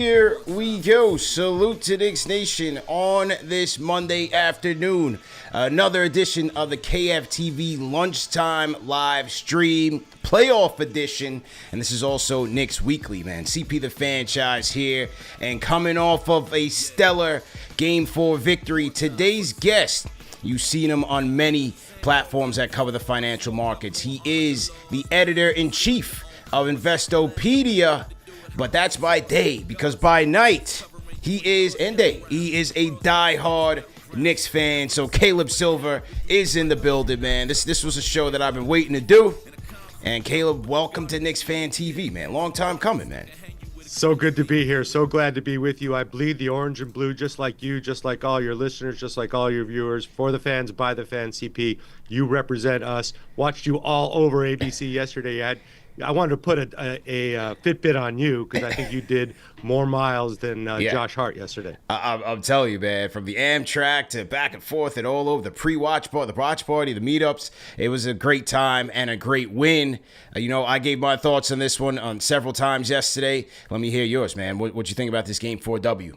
Here we go. Salute to Knicks Nation on this Monday afternoon. Another edition of the KFTV lunchtime live stream, playoff edition. And this is also Knicks Weekly, man. CP the franchise here. And coming off of a stellar Game 4 victory, today's guest, you've seen him on many platforms that cover the financial markets. He is the editor-in-chief of Investopedia. But that's by day, because by night, he is a diehard Knicks fan. So Caleb Silver is in the building, man. This was a show that I've been waiting to do. And Caleb, welcome to KnicksFanTV, man. Long time coming, man. So good to be here. So glad to be with you. I bleed the orange and blue just like you, just like all your listeners, just like all your viewers. For the fans, by the fans, CP, you represent us. Watched you all over ABC yesterday. I wanted to put a Fitbit on you because I think you did more miles than Josh Hart yesterday. I'm telling you, man, from the Amtrak to back and forth and all over, the pre-watch party, the watch party, the meetups, it was a great time and a great win. I gave my thoughts on this one several times yesterday. Let me hear yours, man. What you think about this Game 4 W?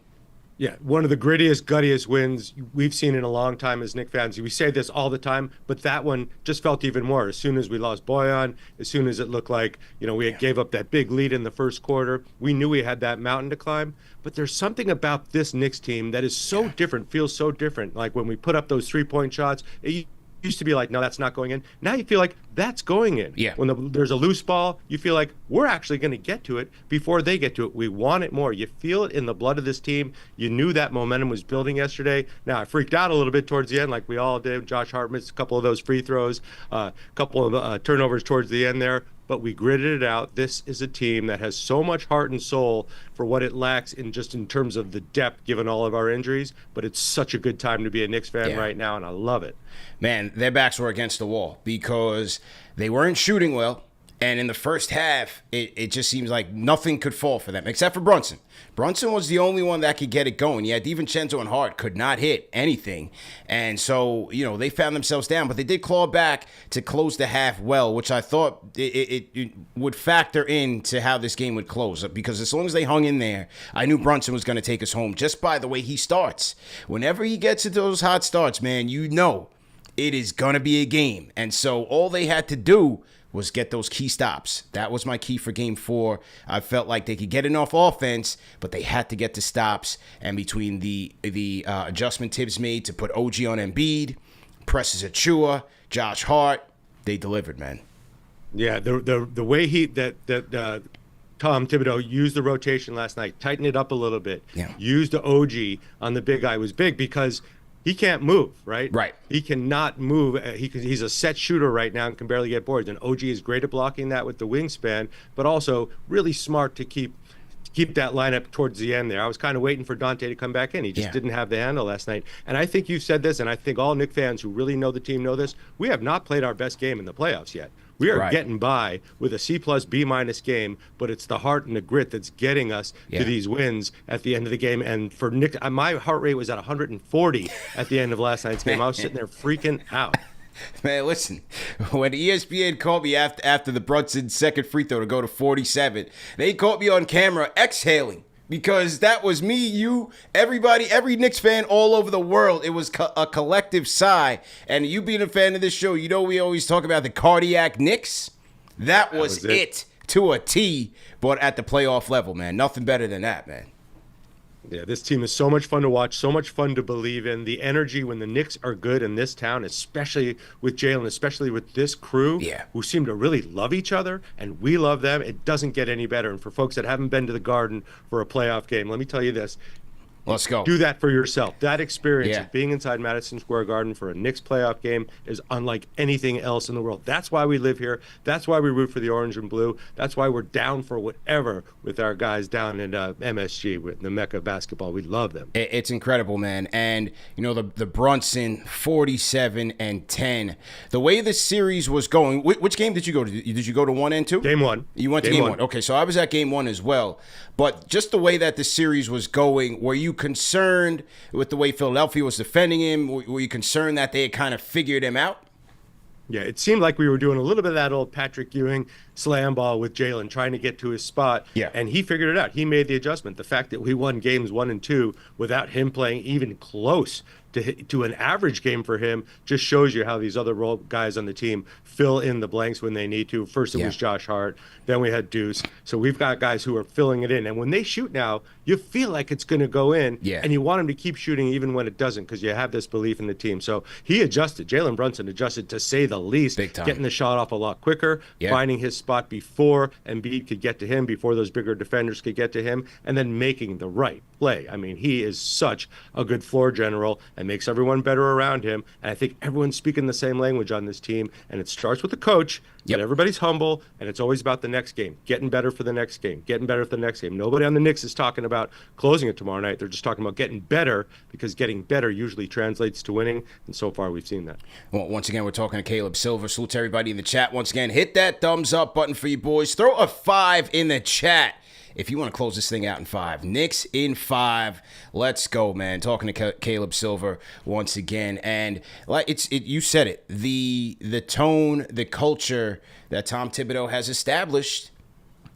Yeah, one of the grittiest, guttiest wins we've seen in a long time as Knicks fans. We say this all the time, but that one just felt even more. As soon as we lost Boyan, as soon as it looked like, we gave up that big lead in the first quarter, we knew we had that mountain to climb. But there's something about this Knicks team that is so different, feels so different. Like when we put up those three-point shots, it used to be like, no, that's not going in. Now you feel like that's going in. Yeah. When there's a loose ball, you feel like we're actually going to get to it before they get to it. We want it more. You feel it in the blood of this team. You knew that momentum was building yesterday. Now, I freaked out a little bit towards the end, like we all did. Josh Hart missed a couple of those free throws, a couple of turnovers towards the end there. But we gritted it out. This is a team that has so much heart and soul for what it lacks in terms of the depth, given all of our injuries. But it's such a good time to be a Knicks fan right now, and I love it. Man, their backs were against the wall because they weren't shooting well. And in the first half, it just seems like nothing could fall for them, except for Brunson. Brunson was the only one that could get it going. Yeah, DiVincenzo and Hart could not hit anything. And so, they found themselves down. But they did claw back to close the half well, which I thought it would factor into how this game would close. Because as long as they hung in there, I knew Brunson was going to take us home just by the way he starts. Whenever he gets into those hot starts, man, it is going to be a game. And so all they had to do was get those key stops. That was my key for Game 4. I felt like they could get enough offense, but they had to get the stops. And between the adjustment Tibbs made to put OG on Embiid, Precious Achiuwa, Josh Hart, they delivered, man. Yeah, the way Tom Thibodeau used the rotation last night, tightened it up a little bit, used the OG on the big guy was big because he can't move, right? Right. He cannot move. He's a set shooter right now and can barely get boards. And OG is great at blocking that with the wingspan, but also really smart to keep that lineup towards the end there. I was kind of waiting for Dante to come back in. He just didn't have the handle last night. And I think you've said this, and I think all Knicks fans who really know the team know this. We have not played our best game in the playoffs yet. We are getting by with a C+ B- game, but it's the heart and the grit that's getting us to these wins at the end of the game. And for Nick, my heart rate was at 140 at the end of last night's game. I was sitting there freaking out. Man, listen, when ESPN caught me after the Brunson second free throw to go to 47, they caught me on camera exhaling. Because that was me, you, everybody, every Knicks fan all over the world. It was a collective sigh. And you being a fan of this show, we always talk about the cardiac Knicks. That was it to a T, but at the playoff level, man. Nothing better than that, man. Yeah, this team is so much fun to watch, so much fun to believe in. The energy when the Knicks are good in this town, especially with Jalen, especially with this crew, who seem to really love each other, and we love them. It doesn't get any better. And for folks that haven't been to the Garden for a playoff game, let me tell you this. Let's go. Do that for yourself. That experience of being inside Madison Square Garden for a Knicks playoff game is unlike anything else in the world. That's why we live here. That's why we root for the orange and blue. That's why we're down for whatever with our guys down in MSG, with the Mecca of basketball. We love them. It's incredible, man. And, the Brunson 47-10. The way the series was going, which game did you go to? Did you go to 1 and 2? Game 1. You went to game 1. Okay, so I was at game 1 as well. But just the way that the series was going, were you concerned with the way Philadelphia was defending him? Were you concerned that they had kind of figured him out? Yeah, it seemed like we were doing a little bit of that old Patrick Ewing. slam ball with Jalen, trying to get to his spot. Yeah. And he figured it out. He made the adjustment. The fact that we won games 1 and 2 without him playing even close to an average game for him just shows you how these other role guys on the team fill in the blanks when they need to. First it was Josh Hart, then we had Deuce. So we've got guys who are filling it in. And when they shoot now, you feel like it's going to go in, and you want him to keep shooting even when it doesn't, because you have this belief in the team. So he adjusted. Jalen Brunson adjusted, to say the least, getting the shot off a lot quicker, finding his spot before Embiid could get to him, before those bigger defenders could get to him, and then making the right play. I mean, he is such a good floor general and makes everyone better around him. And I think everyone's speaking the same language on this team. And it starts with the coach, but everybody's humble, and it's always about the next game, getting better for the next game, getting better for the next game. Nobody on the Knicks is talking about closing it tomorrow night. They're just talking about getting better, because getting better usually translates to winning. And so far, we've seen that. Well, once again, we're talking to Caleb Silver. Salute to everybody in the chat. Once again, hit that thumbs up button for you boys. Throw a 5 in the chat if you want to close this thing out in 5. Knicks in 5. Let's go, man. Talking to Caleb Silver once again. And like you said it, the tone, the culture that Tom Thibodeau has established.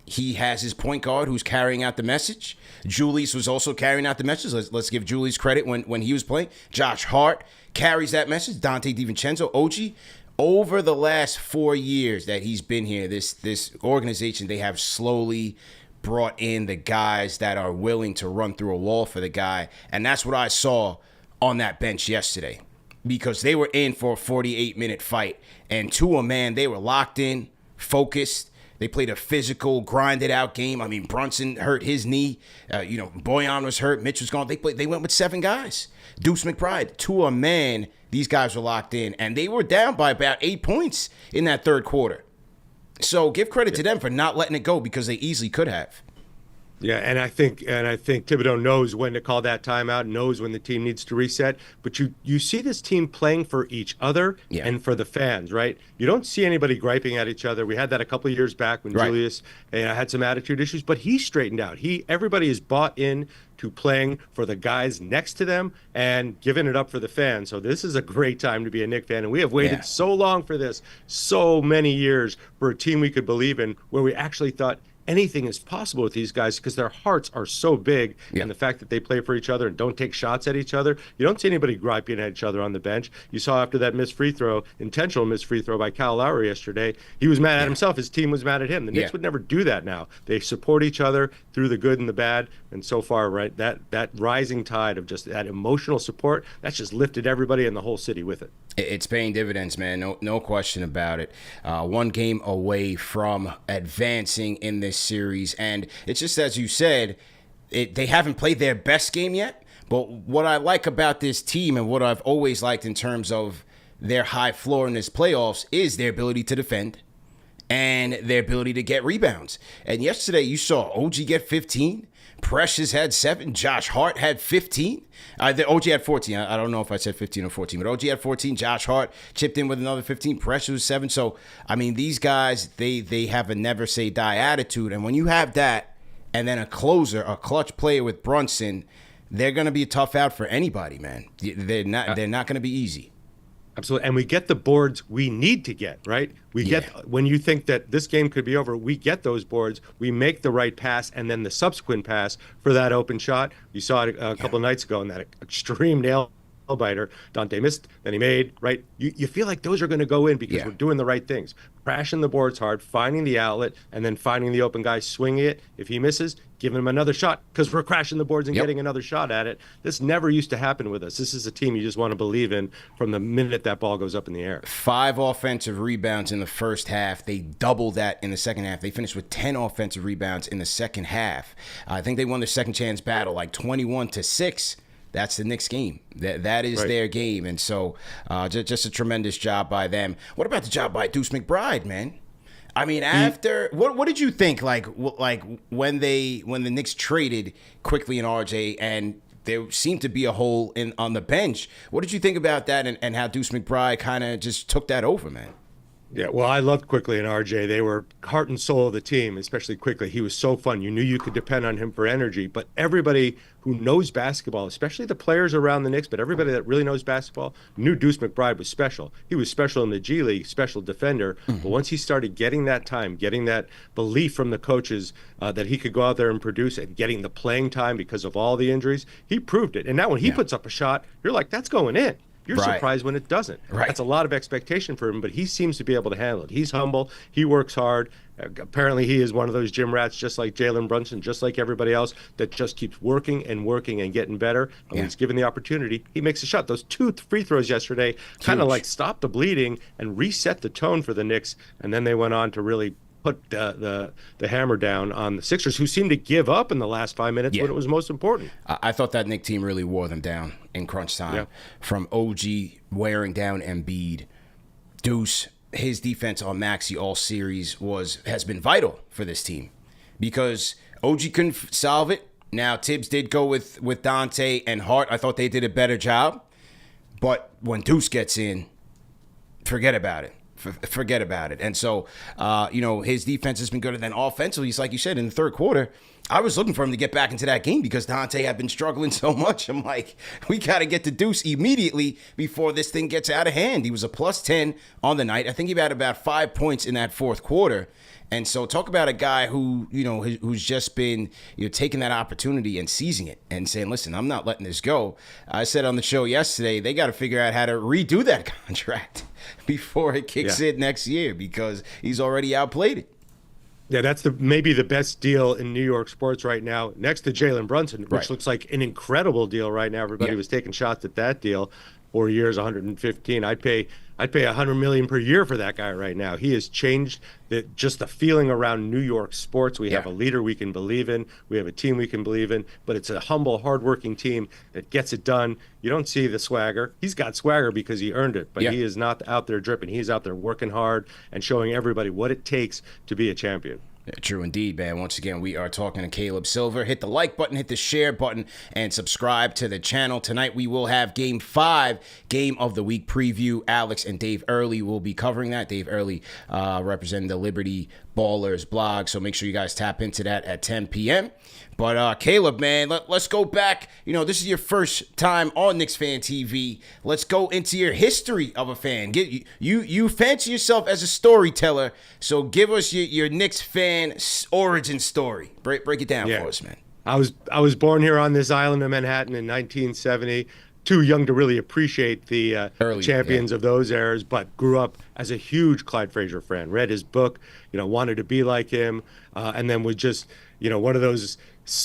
He has his point guard who's carrying out the message. Julius was also carrying out the message. Let's give Julius credit when he was playing. Josh Hart carries that message. Dante DiVincenzo, OG. Over the last 4 years that he's been here, this organization, they have slowly brought in the guys that are willing to run through a wall for the guy. And that's what I saw on that bench yesterday, because they were in for a 48-minute fight. And to a man, they were locked in, focused. They played a physical, grinded out game. I mean, Brunson hurt his knee. Boyan was hurt. Mitch was gone. They went with 7 guys. Deuce McBride, to a man, these guys were locked in. And they were down by about 8 points in that third quarter. So give credit to them for not letting it go, because they easily could have. Yeah, and I think Thibodeau knows when to call that timeout, knows when the team needs to reset. But you see this team playing for each other and for the fans, right? You don't see anybody griping at each other. We had that a couple of years back when Julius had some attitude issues, but he straightened out. Everybody is bought in to playing for the guys next to them and giving it up for the fans. So this is a great time to be a Knicks fan, and we have waited so long for this, so many years, for a team we could believe in, where we actually thought anything is possible with these guys, because their hearts are so big, and the fact that they play for each other and don't take shots at each other. You don't see anybody griping at each other on the bench. You saw after that intentional missed free throw by Kyle Lowry yesterday, he was mad at himself. His team was mad at him. The Knicks would never do that now. They support each other through the good and the bad. And so far, that rising tide of just that emotional support, that's just lifted everybody in the whole city with it. It's paying dividends, man. No question about it. 1 game away from advancing in this series, and it's just as you said, they haven't played their best game yet. But what I like about this team, and what I've always liked in terms of their high floor in this playoffs, is their ability to defend and their ability to get rebounds. And yesterday you saw OG get 15. Precious had 7. Josh Hart had 15. The OG had 14. I don't know if I said 15 or 14, but OG had 14. Josh Hart chipped in with another 15. Precious was 7. So, I mean, these guys, they have a never say die attitude. And when you have that, and then a closer, a clutch player with Brunson, they're going to be a tough out for anybody, man. They're not going to be easy. Absolutely. And we get the boards we need to get, right? We get, when you think that this game could be over, we get those boards, we make the right pass, and then the subsequent pass for that open shot. You saw it a couple of nights ago in that extreme nail biter. Dante missed, then he made, right? You feel like those are going to go in because we're doing the right things. Crashing the boards hard, finding the outlet, and then finding the open guy, swinging it. If he misses, giving him another shot, because we're crashing the boards and getting another shot at it. This never used to happen with us. This is a team you just want to believe in from the minute that ball goes up in the air. 5 offensive rebounds in the first half. They doubled that in the second half. They finished with 10 offensive rebounds in the second half. I think they won their second chance battle like 21-6. That's the Knicks game. That is their game. And so just a tremendous job by them. What about the job by Deuce McBride, man? I mean, after what did you think? Like when the Knicks traded quickly in RJ, and there seemed to be a hole on the bench. What did you think about that, and how Deuce McBride kind of just took that over, man? Yeah, well, I loved Quickly and RJ. They were heart and soul of the team, especially Quickly. He was so fun. You knew you could depend on him for energy. But everybody who knows basketball, especially the players around the Knicks, but everybody that really knows basketball, knew Deuce McBride was special. He was special in the G League, special defender. But once he started getting that time, getting that belief from the coaches that he could go out there and produce, and getting the playing time because of all the injuries, he proved it. And now when he puts up a shot, you're like, that's going in. You're Right. surprised when it doesn't. Right. That's a lot of expectation for him, but he seems to be able to handle it. He's humble. He works hard. Apparently, he is one of those gym rats, just like Jalen Brunson, just like everybody else, that just keeps working and getting better. And when he's given the opportunity, he makes a shot. Those two free throws yesterday kind of like stopped the bleeding and reset the tone for the Knicks. And then they went on to really put the hammer down on the Sixers, who seemed to give up in the last 5 minutes when it was most important. I thought that Knicks team really wore them down in crunch time. From OG wearing down Embiid, Deuce, his defense on Maxey all series has been vital for this team because OG couldn't solve it. Now Tibbs did go with Dante and Hart. I thought they did a better job, but when Deuce gets in, forget about it. Forget about it. And so, his defense has been good. And then offensively, it's like you said, in the third quarter, I was looking for him to get back into that game because Dante had been struggling so much. I'm like, we got to get to Deuce immediately before this thing gets out of hand. He was a plus 10 on the night. I think he had about 5 points in that fourth quarter. And so talk about a guy who, who's just been, taking that opportunity and seizing it and saying, listen, I'm not letting this go. I said on the show yesterday, they got to figure out how to redo that contract before it kicks in next year because he's already outplayed it. Yeah, that's maybe the best deal in New York sports right now, next to Jalen Brunson, which looks like an incredible deal right now. Everybody was taking shots at that deal. 4 years, 115. I'd pay $100 million per year for that guy right now. He has changed just the feeling around New York sports. We have a leader we can believe in. We have a team we can believe in. But it's a humble, hardworking team that gets it done. You don't see the swagger. He's got swagger because he earned it, but he is not out there dripping. He's out there working hard and showing everybody what it takes to be a champion. Yeah, true indeed, man. Once again, we are talking to Caleb Silver. Hit the like button, hit the share button, and subscribe to the channel. Tonight, we will have Game 5, Game of the Week preview. Alex and Dave Early will be covering that. Dave Early representing the Liberty Ballers blog, so make sure you guys tap into that at 10 p.m. But Caleb, man, let's go back. This is your first time on KnicksFanTV. Let's go into your history of a fan. You fancy yourself as a storyteller, so give us your Knicks fan origin story. Break it down for us, man. I was born here on this island of Manhattan in 1970. Too young to really appreciate the champions of those eras, but grew up as a huge Clyde Frazier fan. Read his book, wanted to be like him, and then was just, one of those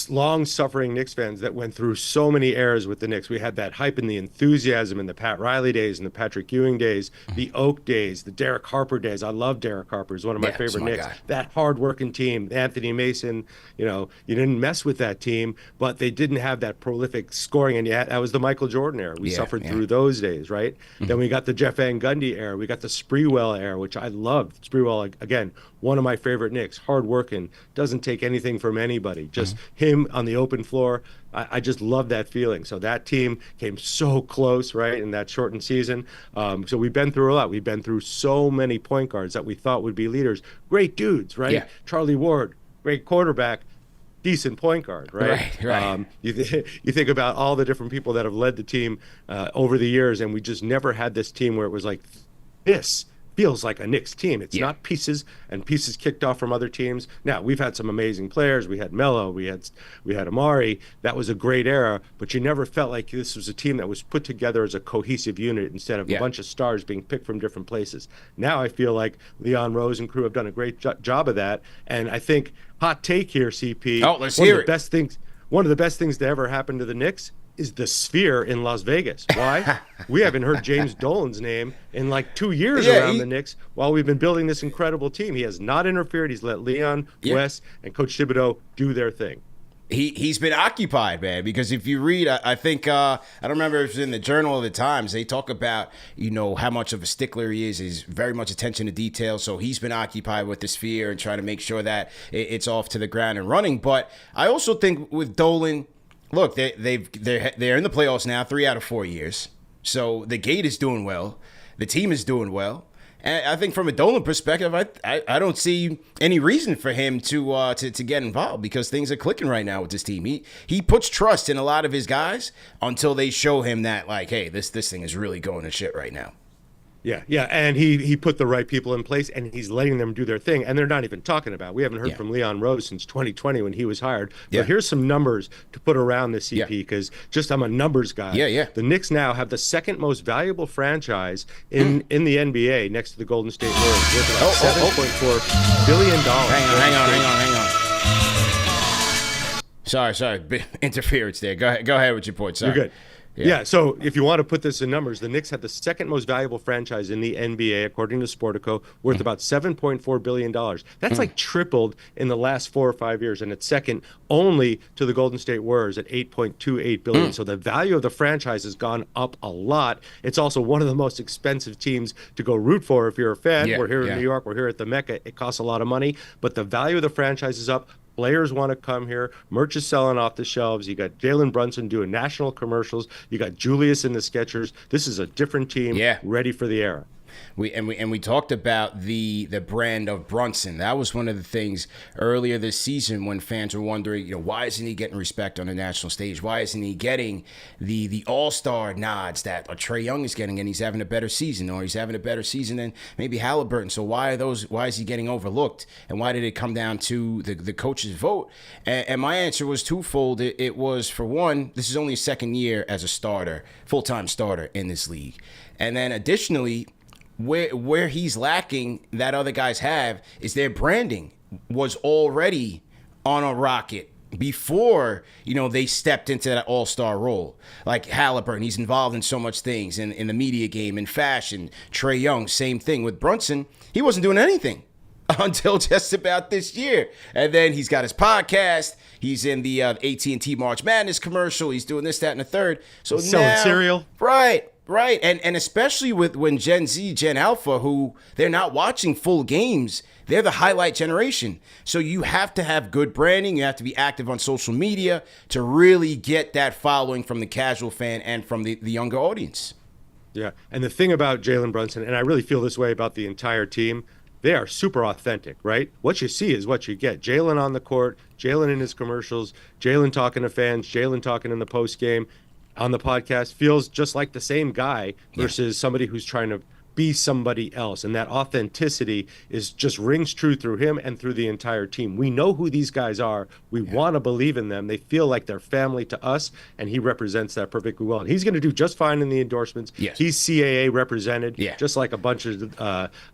long-suffering Knicks fans that went through so many eras with the Knicks. We had that hype and the enthusiasm in the Pat Riley days and the Patrick Ewing days, the Oak days, the Derek Harper days. I love Derek Harper. He's one of my favorite Knicks. Guy. That hard-working team, Anthony Mason, you didn't mess with that team, but they didn't have that prolific scoring. And yet, that was the Michael Jordan era. We suffered through those days, right? Then we got the Jeff Van Gundy era. We got the Sprewell era, which I loved. Sprewell, again, one of my favorite Knicks, hard-working, doesn't take anything from anybody, just him on the open floor. I just love that feeling. So that team came so close, right, in that shortened season. So we've been through a lot. We've been through so many point guards that we thought would be leaders. Great dudes, right? Yeah. Charlie Ward, great quarterback, decent point guard, right? Right. You think about all the different people that have led the team over the years, and we just never had this team where it was like this. Feels like a Knicks team. It's not pieces kicked off from other teams. Now, we've had some amazing players. We had Melo, we had Amari. That was a great era, but you never felt like this was a team that was put together as a cohesive unit instead of a bunch of stars being picked from different places. Now I feel like Leon Rose and crew have done a great job of that, and I think, hot take here, CP. Oh, let's hear it. One of the best things to ever happen to the Knicks is the Sphere in Las Vegas. Why? We haven't heard James Dolan's name in like 2 years around the Knicks while we've been building this incredible team. He has not interfered. He's let Leon, Wes, and Coach Thibodeau do their thing. He's been occupied, man, because if you read, I think, I don't remember if it was in the Journal of the Times, they talk about, how much of a stickler he is. He's very much attention to detail. So he's been occupied with the Sphere and trying to make sure that it's off to the ground and running. But I also think with Dolan, look, they're in the playoffs now, 3 out of 4 years. So the gate is doing well. The team is doing well. And I think from a Dolan perspective, I don't see any reason for him to get involved because things are clicking right now with this team. He puts trust in a lot of his guys until they show him that, like, hey, this thing is really going to shit right now. Yeah, and he put the right people in place, and he's letting them do their thing, and they're not even talking about. We haven't heard from Leon Rose since 2020 when he was hired. But here's some numbers to put around the CP because just I'm a numbers guy. Yeah. The Knicks now have the second most valuable franchise in the NBA next to the Golden State Warriors, worth about $7.4 billion. Hang on. Sorry, interference there. Go ahead with your point. Sorry. You're good. Yeah, so if you want to put this in numbers, the Knicks have the second most valuable franchise in the NBA, according to Sportico, worth about $7.4 billion. That's like tripled in the last 4 or 5 years, and it's second only to the Golden State Warriors at $8.28 billion. So the value of the franchise has gone up a lot. It's also one of the most expensive teams to go root for if you're a fan. We're here in New York. We're here at the Mecca. It costs a lot of money, but the value of the franchise is up. Players want to come here. Merch is selling off the shelves. You got Jalen Brunson doing national commercials. You got Julius in the Skechers. This is a different team ready for the era. We talked about the brand of Brunson. That was one of the things earlier this season when fans were wondering, why isn't he getting respect on the national stage? Why isn't he getting the all-star nods that Trae Young is getting, and he's having a better season, or he's having a better season than maybe Halliburton? So why is he getting overlooked? And why did it come down to the coach's vote? And my answer was twofold. It was, for one, this is only his second year as a starter, full-time starter in this league. And then additionally, where he's lacking that other guys have is their branding was already on a rocket before, they stepped into that all-star role. Like Halliburton, he's involved in so much things in the media game, in fashion. Trae Young, same thing. With Brunson, he wasn't doing anything until just about this year. And then he's got his podcast. He's in the AT&T March Madness commercial. He's doing this, that, and the third. So selling cereal. Right. And especially when Gen Z, Gen Alpha, who they're not watching full games, they're the highlight generation. So you have to have good branding. You have to be active on social media to really get that following from the casual fan and from the younger audience. Yeah. And the thing about Jalen Brunson, and I really feel this way about the entire team, they are super authentic, right? What you see is what you get. Jalen on the court, Jalen in his commercials, Jalen talking to fans, Jalen talking in the post game. On the podcast feels just like the same guy versus somebody who's trying to be somebody else. And that authenticity is just rings true through him and through the entire team. We know who these guys are. We want to believe in them. They feel like they're family to us, and he represents that perfectly well. And he's going to do just fine in the endorsements. Yes. He's CAA represented, just like a bunch of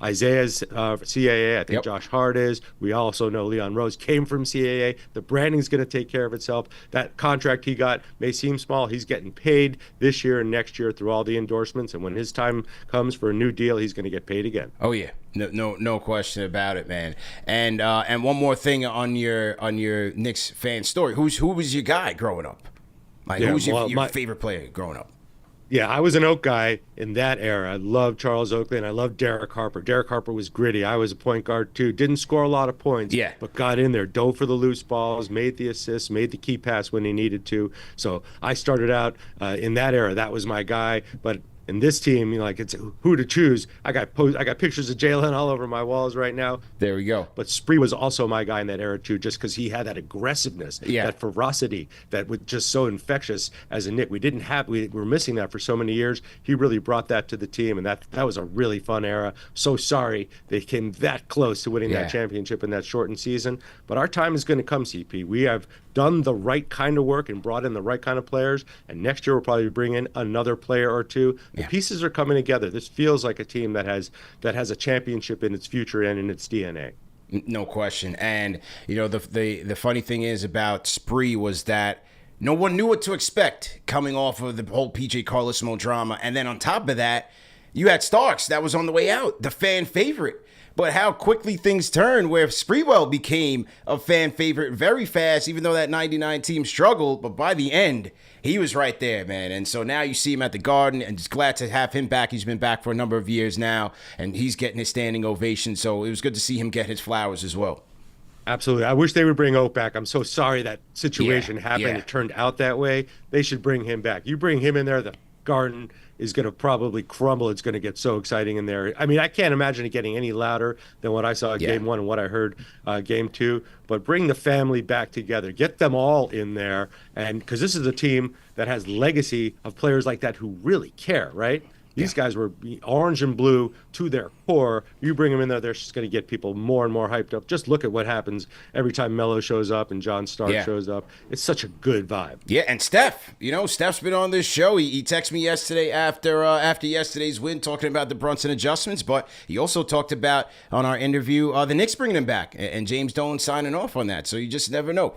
Isaiah's CAA. I think Josh Hart is. We also know Leon Rose came from CAA. The branding's going to take care of itself. That contract he got may seem small. He's getting paid this year and next year through all the endorsements. And when his time comes for a new deal, he's going to get paid again. Oh yeah, no question about it, man. And one more thing on your Knicks fan story. Who was your guy growing up? Who was your favorite player growing up? Yeah, I was an Oak guy in that era. I loved Charles Oakley, and I loved Derek Harper. Derek Harper was gritty. I was a point guard too. Didn't score a lot of points, but got in there, dove for the loose balls, made the assists, made the key pass when he needed to. So I started out in that era. That was my guy, but in this team, it's who to choose. I got pictures of Jalen all over my walls right now. There we go. But Spree was also my guy in that era too, just because he had that aggressiveness, that ferocity that was just so infectious as a Knick. We were missing that for so many years. He really brought that to the team, and that was a really fun era. So sorry they came that close to winning that championship in that shortened season. But our time is going to come, CP. We have done the right kind of work and brought in the right kind of players, and next year we'll probably bring in another player or two. The pieces are coming together. This feels like a team that has a championship in its future and in its DNA. No question. And the funny thing is about Spree was that no one knew what to expect coming off of the whole PJ Carlesimo drama, and then on top of that, you had Starks that was on the way out, the fan favorite. But how quickly things turned, where Spreewell became a fan favorite very fast, even though that 99 team struggled. But by the end, he was right there, man. And so now you see him at the Garden, and just glad to have him back. He's been back for a number of years now, and he's getting his standing ovation. So it was good to see him get his flowers as well. Absolutely. I wish they would bring Oak back. I'm so sorry that situation happened. It turned out that way. They should bring him back. You bring him in there, the garden is going to probably crumble. It's going to get so exciting in there. I mean, I can't imagine it getting any louder than what I saw at game one and what I heard game two. But bring the family back together. Get them all in there. And because this is a team that has legacy of players like that who really care, right? These guys were orange and blue to their core. You bring them in there, they're just going to get people more and more hyped up. Just look at what happens every time Melo shows up and John Stark shows up. It's such a good vibe. Yeah, and Steph, Steph's been on this show. He texted me yesterday after yesterday's win talking about the Brunson adjustments, but he also talked about, on our interview, the Knicks bringing him back and James Dolan signing off on that. So you just never know.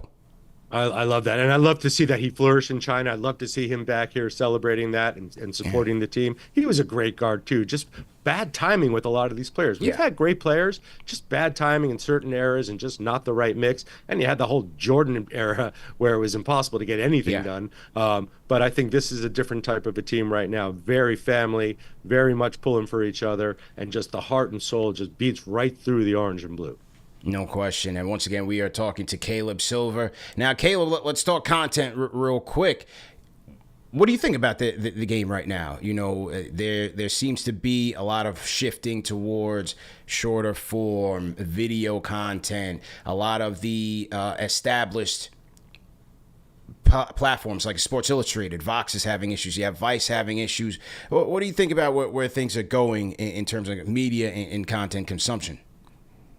I love that. And I love to see that he flourished in China. I'd love to see him back here celebrating that and supporting the team. He was a great guard, too. Just bad timing with a lot of these players. We've had great players, just bad timing in certain eras and just not the right mix. And you had the whole Jordan era where it was impossible to get anything done. But I think this is a different type of a team right now. Very family, very much pulling for each other, and just the heart and soul just beats right through the orange and blue. No question. And once again, we are talking to Caleb Silver. Now, Caleb, let's talk content real quick. What do you think about the game right now? There seems to be a lot of shifting towards shorter form video content. A lot of the established platforms like Sports Illustrated, Vox is having issues. You have Vice having issues. What do you think about where things are going in terms of media and content consumption?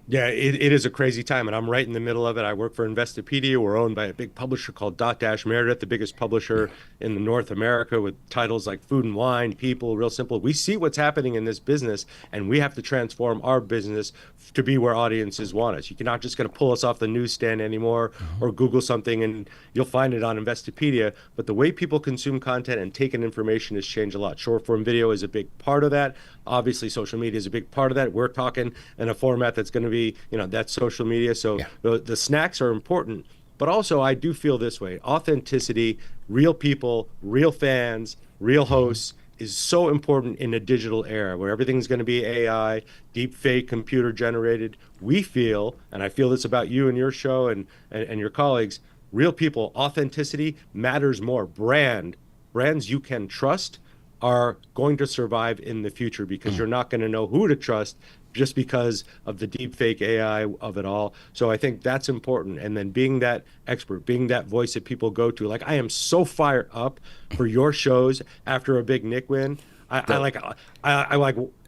Yeah, it is a crazy time, and I'm right in the middle of it. I work for Investopedia. We're owned by a big publisher called Dotdash Meredith, the biggest publisher in North America, with titles like Food and Wine, People, Real Simple. We see what's happening in this business, and we have to transform our business to be where audiences want us. You're not just going to pull us off the newsstand anymore or Google something and you'll find it on Investopedia. But the way people consume content and take in information has changed a lot. Short form video is a big part of that. Obviously, social media is a big part of that. We're talking in a format that's going to be, that's social media. So the snacks are important. But also, I do feel this way. Authenticity, real people, real fans, real hosts is so important in a digital era where everything's going to be AI, deep fake, computer generated. We feel, and I feel this about you and your show and your colleagues, real people, authenticity matters more. Brands you can trust are going to survive in the future because you're not going to know who to trust just because of the deep fake AI of it all. So I think that's important. And then being that expert, being that voice that people go to, like I am so fired up for your shows after a big Knick win. I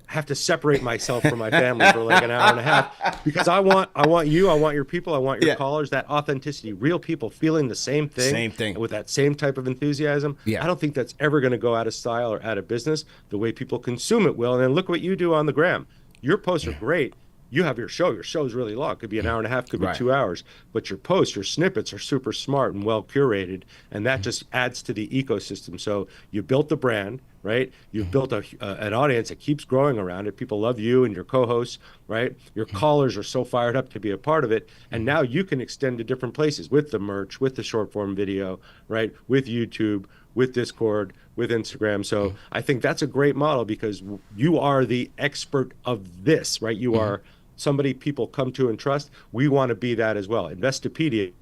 have to separate myself from my family for like an hour and a half because I want you, I want your people, I want your callers, that authenticity, real people feeling the same thing with that same type of enthusiasm. I don't think that's ever going to go out of style or out of business. The way people consume it will. And then look what you do on the gram. Your posts are great. You have your show. Your show is really long. It could be an hour and a half, could be 2 hours. But your posts, your snippets are super smart and well curated. And that just adds to the ecosystem. So you built the brand, right? You've built an audience that keeps growing around it. People love you and your co-hosts, right? Your callers are so fired up to be a part of it. And now you can extend to different places with the merch, with the short form video, right? With YouTube, with Discord, with Instagram. So I think that's a great model because you are the expert of this, right? You are somebody people come to and trust. We want to be that as well. Investopedia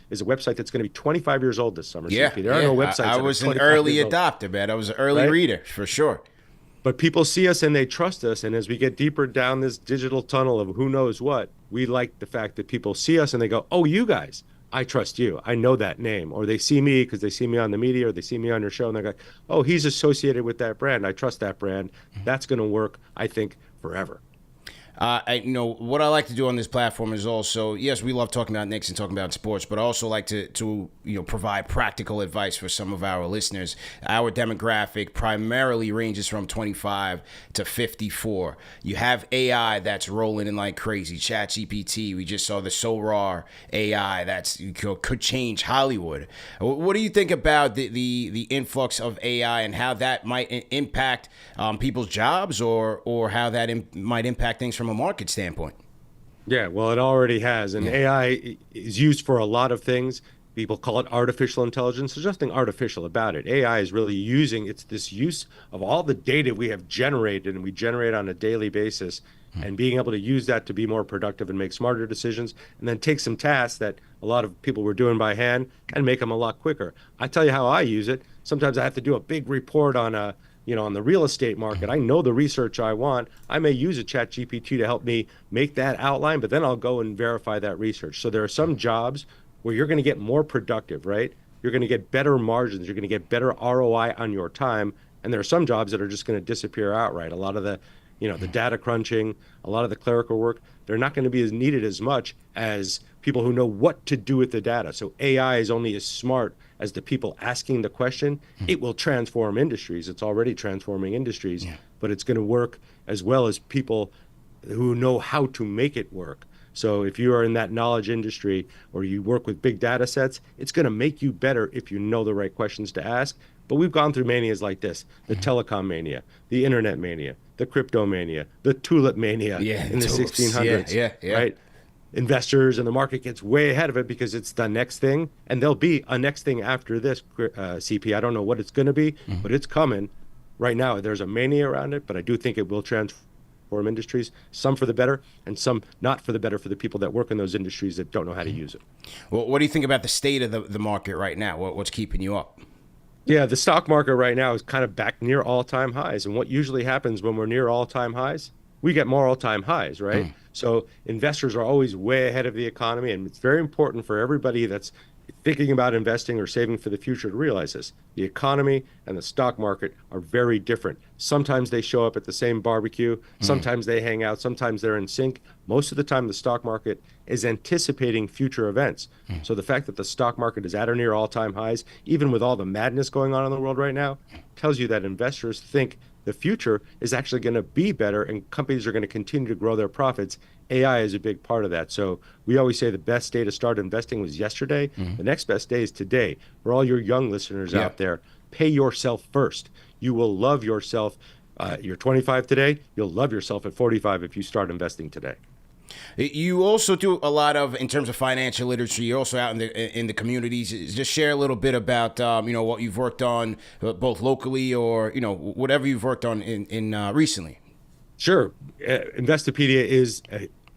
is a website that's going to be 25 years old this summer. Yeah, there are no websites. I was an early adopter, man. I was an early reader for sure. But people see us and they trust us. And as we get deeper down this digital tunnel of who knows what, we like the fact that people see us and they go, oh, you guys, I trust you. I know that name. Or they see me because they see me on the media or they see me on your show and they're like, oh, he's associated with that brand. I trust that brand. That's going to work, I think, forever. What I like to do on this platform is also, yes, we love talking about Knicks and talking about sports, but I also like to provide practical advice for some of our listeners. Our demographic primarily ranges from 25 to 54. You have AI that's rolling in like crazy. ChatGPT, we just saw the Sorar AI that's could change Hollywood. What do you think about the influx of AI and how that might impact people's jobs or how that might impact things from a market standpoint? Yeah, well, it already has. And AI is used for a lot of things. People call it artificial intelligence. There's nothing artificial about it. AI is really it's this use of all the data we have generated and we generate on a daily basis and being able to use that to be more productive and make smarter decisions and then take some tasks that a lot of people were doing by hand and make them a lot quicker. I tell you how I use it. Sometimes I have to do a big report on on the real estate market. I know the research I want. I may use a chat GPT to help me make that outline, but then I'll go and verify that research. So there are some jobs where you're going to get more productive, right? You're going to get better margins. You're going to get better ROI on your time. And there are some jobs that are just going to disappear outright. A lot of the, the data crunching, a lot of the clerical work, they're not going to be as needed as much as people who know what to do with the data. So AI is only as smart as the people asking the question. It will transform industries. It's already transforming industries, but it's going to work as well as people who know how to make it work. So if you are in that knowledge industry or you work with big data sets, it's going to make you better if you know the right questions to ask. But we've gone through manias like this: the telecom mania, the internet mania, the crypto mania, the tulip mania in the 1600s, right? Investors and the market gets way ahead of it because it's the next thing, and there'll be a next thing after this, CP. I don't know what it's going to be, but it's coming. Right now, there's a mania around it, but I do think it will transform industries, some for the better and some not for the better for the people that work in those industries that don't know how to use it. Well, what do you think about the state of the market right now? What's keeping you up? Yeah, the stock market right now is kind of back near all-time highs. And what usually happens when we're near all-time highs, we get more all-time highs, right? So investors are always way ahead of the economy. And it's very important for everybody that's thinking about investing or saving for the future to realize this. The economy and the stock market are very different. Sometimes they show up at the same barbecue. Sometimes they hang out. Sometimes they're in sync. Most of the time, the stock market is anticipating future events. So the fact that the stock market is at or near all-time highs, even with all the madness going on in the world right now, tells you that investors think the future is actually going to be better and companies are going to continue to grow their profits. AI is a big part of that. So we always say the best day to start investing was yesterday. The next best day is today. For all your young listeners out there, pay yourself first. You will love yourself. You're 25 today. You'll love yourself at 45 if you start investing today. You also do a lot of, in terms of financial literacy, you're also out in the communities. Just share a little bit about, what you've worked on both locally or, whatever you've worked on in recently. Sure. Investopedia is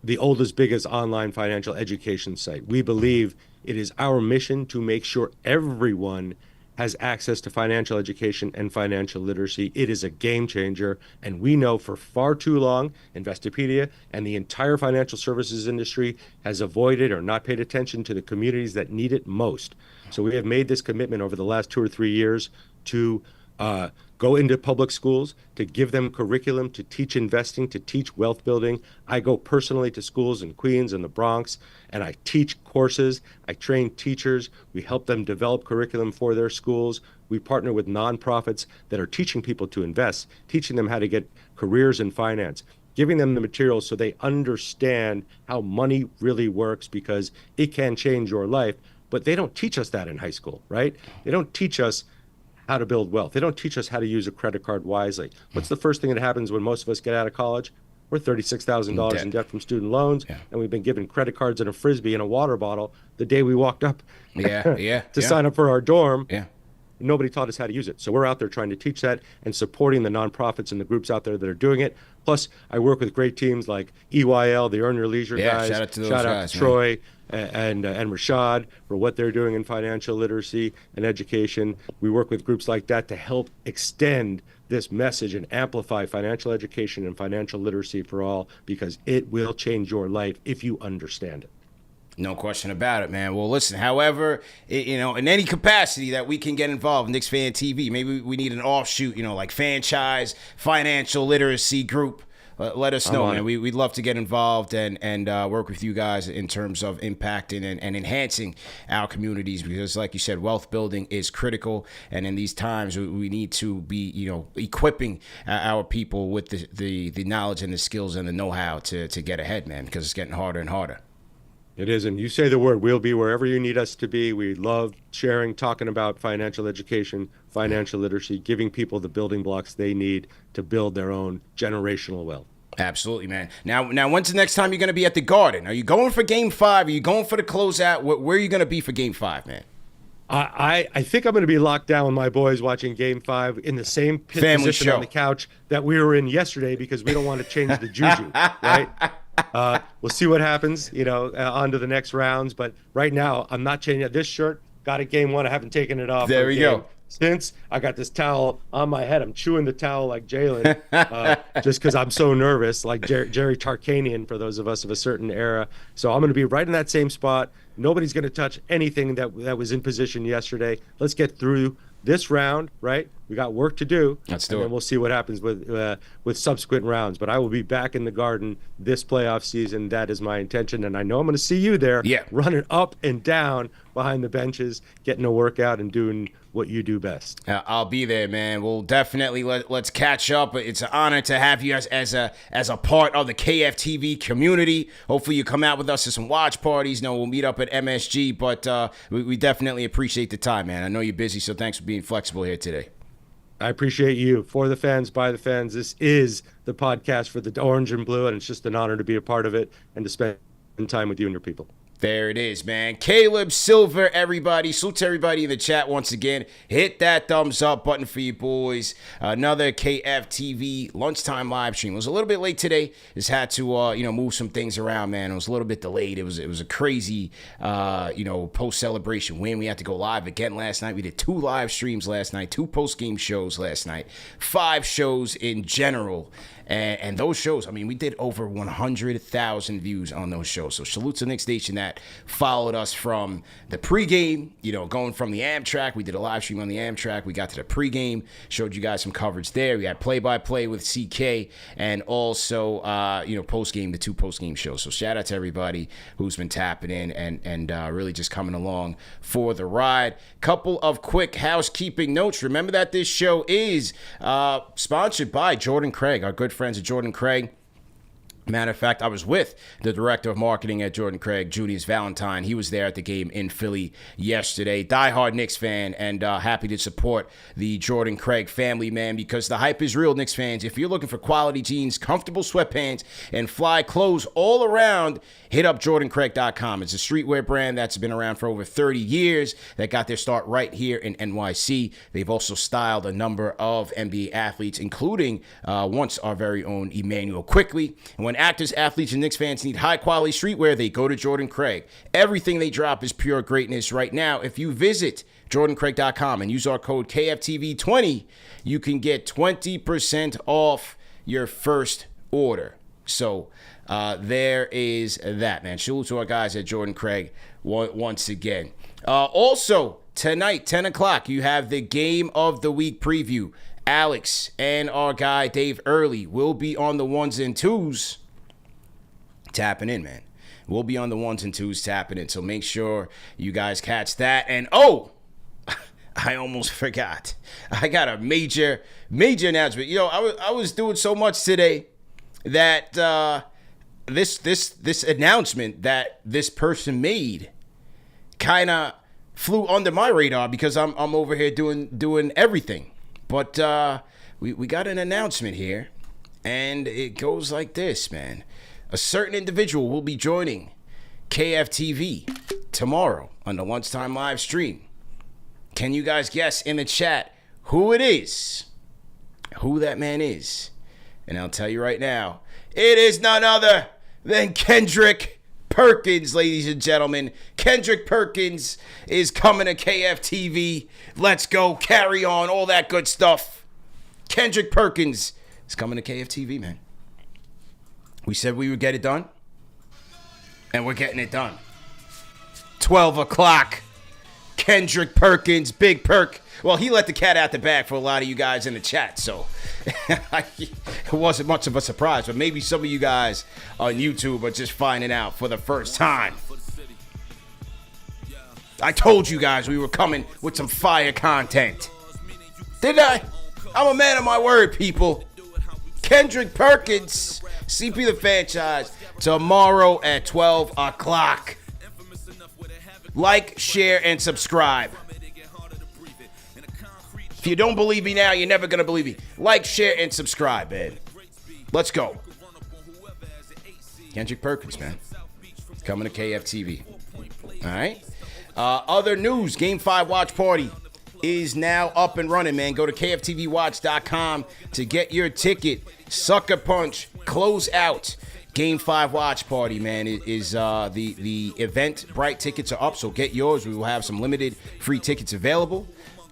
the oldest, biggest online financial education site. We believe it is our mission to make sure everyone has access to financial education and financial literacy. It is a game changer. And we know for far too long, Investopedia and the entire financial services industry has avoided or not paid attention to the communities that need it most. So we have made this commitment over the last 2 or 3 years to go into public schools, to give them curriculum, to teach investing, to teach wealth building. I go personally to schools in Queens and the Bronx, and I teach courses. I train teachers. We help them develop curriculum for their schools. We partner with nonprofits that are teaching people to invest, teaching them how to get careers in finance, giving them the materials so they understand how money really works, because it can change your life. But they don't teach us that in high school, right? They don't teach us how to build wealth. They don't teach us how to use a credit card wisely. What's the first thing that happens when most of us get out of college? We're $36,000 in debt from student loans, and we've been given credit cards and a Frisbee and a water bottle the day we walked up to sign up for our dorm. Nobody taught us how to use it. So we're out there trying to teach that and supporting the nonprofits and the groups out there that are doing it. Plus, I work with great teams like EYL, the Earn Your Leisure guys. Shout out to those guys, guys, Troy and Rashad for what they're doing in financial literacy and education. We work with groups like that to help extend this message and amplify financial education and financial literacy for all, because it will change your life if you understand it. No question about it, man. Well, listen, however, in any capacity that we can get involved in KnicksFanTV, maybe we need an offshoot, like franchise, financial literacy group. Let us know, man. We'd love to get involved and work with you guys in terms of impacting and enhancing our communities, because, like you said, wealth building is critical. And in these times, we need to be, equipping our people with the knowledge and the skills and the know-how to get ahead, man, because it's getting harder and harder. It is, and you say the word. We'll be wherever you need us to be. We love sharing, talking about financial education, financial literacy, giving people the building blocks they need to build their own generational wealth. Absolutely, man. Now, when's the next time you're going to be at the Garden? Are you going for Game 5? Are you going for the closeout? Where are you going to be for Game 5, man? I think I'm going to be locked down with my boys watching Game 5 in the same position on the couch that we were in yesterday, because we don't want to change the juju, right? We'll see what happens, on to the next rounds. But right now, I'm not changing it. This shirt, got it game one. I haven't taken it off. There we go. Since I got this towel on my head, I'm chewing the towel like Jalen, just because I'm so nervous, like Jerry Tarkanian for those of us of a certain era. So I'm going to be right in that same spot. Nobody's going to touch anything that was in position yesterday. Let's get through this round, right? We got work to do. Let's do it. And then we'll see what happens with subsequent rounds. But I will be back in the Garden this playoff season. That is my intention, and I know I'm going to see you there, running up and down behind the benches, getting a workout and doing what you do best. I'll be there, man. We'll definitely let's catch up. It's an honor to have you as a part of the KFTV community. Hopefully you come out with us to some watch parties. We'll meet up at MSG, but we definitely appreciate the time, man. I know you're busy, so thanks for being flexible here today. I appreciate you. For the fans, by the fans. This is the podcast for the orange and blue, and it's just an honor to be a part of it and to spend time with you and your people. There it is, man. Caleb Silver, everybody. Salute to everybody in the chat once again. Hit that thumbs up button for you boys. Another KFTV lunchtime live stream. It was a little bit late today. Just had to, move some things around, man. It was a little bit delayed. It was a crazy, post-celebration win. We had to go live again last night. We did 2 live streams last night, 2 post-game shows last night, 5 shows in general. And those shows, we did over 100,000 views on those shows. So salute to Knicks Station that followed us from the pregame, going from the Amtrak. We did a live stream on the Amtrak. We got to the pregame, showed you guys some coverage there. We had play-by-play with CK and also, postgame, the 2 postgame shows. So shout out to everybody who's been tapping in and really just coming along for the ride. Couple of quick housekeeping notes. Remember that this show is sponsored by Jordan Craig, our good friends at Jordan Craig. Matter of fact, I was with the director of marketing at Jordan Craig, Julius Valentine. He was there at the game in Philly yesterday. Diehard Knicks fan, and happy to support the Jordan Craig family, man, because the hype is real, Knicks fans. If you're looking for quality jeans, comfortable sweatpants, and fly clothes all around, hit up JordanCraig.com. It's a streetwear brand that's been around for over 30 years that got their start right here in NYC. They've also styled a number of NBA athletes, including once our very own Emmanuel Quickley. And when actors, athletes, and Knicks fans need high-quality streetwear, they go to Jordan Craig. Everything they drop is pure greatness right now. If you visit JordanCraig.com and use our code KFTV20, you can get 20% off your first order. So there is that, man. Salute to our guys at Jordan Craig once again. Also, tonight, 10 o'clock, you have the Game of the Week preview. Alex and our guy Dave Early will be on the 1s and 2s tapping in, man. We'll be on the 1s and 2s tapping in, so make sure you guys catch that. And I almost forgot. I got a major announcement. I was doing so much today that this announcement that this person made kind of flew under my radar because I'm over here doing everything. But we got an announcement here, and it goes like this, man. A certain individual will be joining KFTV tomorrow on the lunchtime live stream. Can you guys guess in the chat who it is? Who that man is? And I'll tell you right now, it is none other than Kendrick Perkins, ladies and gentlemen. Kendrick Perkins is coming to KFTV. Let's go, carry on, all that good stuff. Kendrick Perkins is coming to KFTV, man. We said we would get it done, and we're getting it done. 12 o'clock, Kendrick Perkins, Big Perk. Well, he let the cat out the bag for a lot of you guys in the chat, so it wasn't much of a surprise, but maybe some of you guys on YouTube are just finding out for the first time. I told you guys we were coming with some fire content. Didn't I? I'm a man of my word, people. Kendrick Perkins, CP the Franchise, tomorrow at 12 o'clock. Like, share, and subscribe. If you don't believe me now, you're never going to believe me. Like, share, and subscribe, man. Let's go. Kendrick Perkins, man. Coming to KFTV. All right. Other news, Game 5 watch party is now up and running, man. Go to KFTVwatch.com to get your ticket. Sucker Punch, close out. Game 5 watch party, man, is the event. Bright tickets are up, so get yours. We will have some limited free tickets available.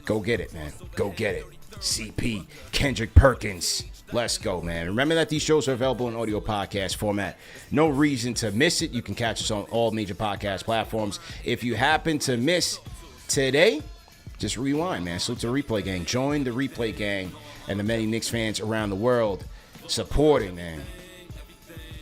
Go get it, man. Go get it. CP, Kendrick Perkins. Let's go, man. Remember that these shows are available in audio podcast format. No reason to miss it. You can catch us on all major podcast platforms. If you happen to miss today, just rewind, man. Salute to the Replay Gang. Join the Replay Gang and the many Knicks fans around the world supporting, man.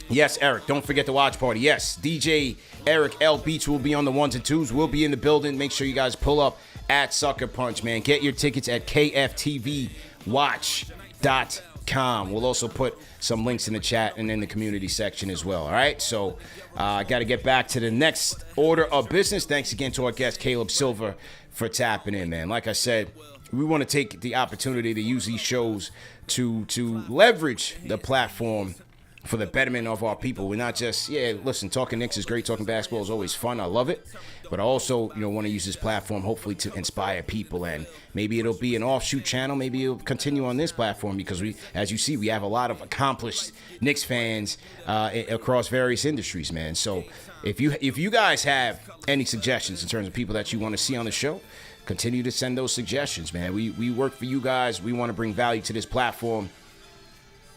Yes, Eric, don't forget the watch party. Yes, DJ Eric L. Beach will be on the 1s and 2s. We'll be in the building. Make sure you guys pull up at Sucker Punch, man. Get your tickets at KFTVWatch.com. We'll also put some links in the chat and in the community section as well, all right? So I got to get back to the next order of business. Thanks again to our guest, Caleb Silver, for tapping in, man. Like I said, we want to take the opportunity to use these shows to leverage the platform for the betterment of our people. We're not just, listen, talking Knicks is great. Talking basketball is always fun. I love it. But I also, want to use this platform hopefully to inspire people. And maybe it'll be an offshoot channel. Maybe it'll continue on this platform because we, as you see, we have a lot of accomplished Knicks fans across various industries, man. So if you guys have any suggestions in terms of people that you want to see on the show, continue to send those suggestions, man. We work for you guys. We want to bring value to this platform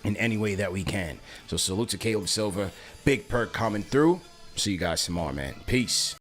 in any way that we can. So salute to Caleb Silver. Big perk coming through. See you guys tomorrow, man. Peace.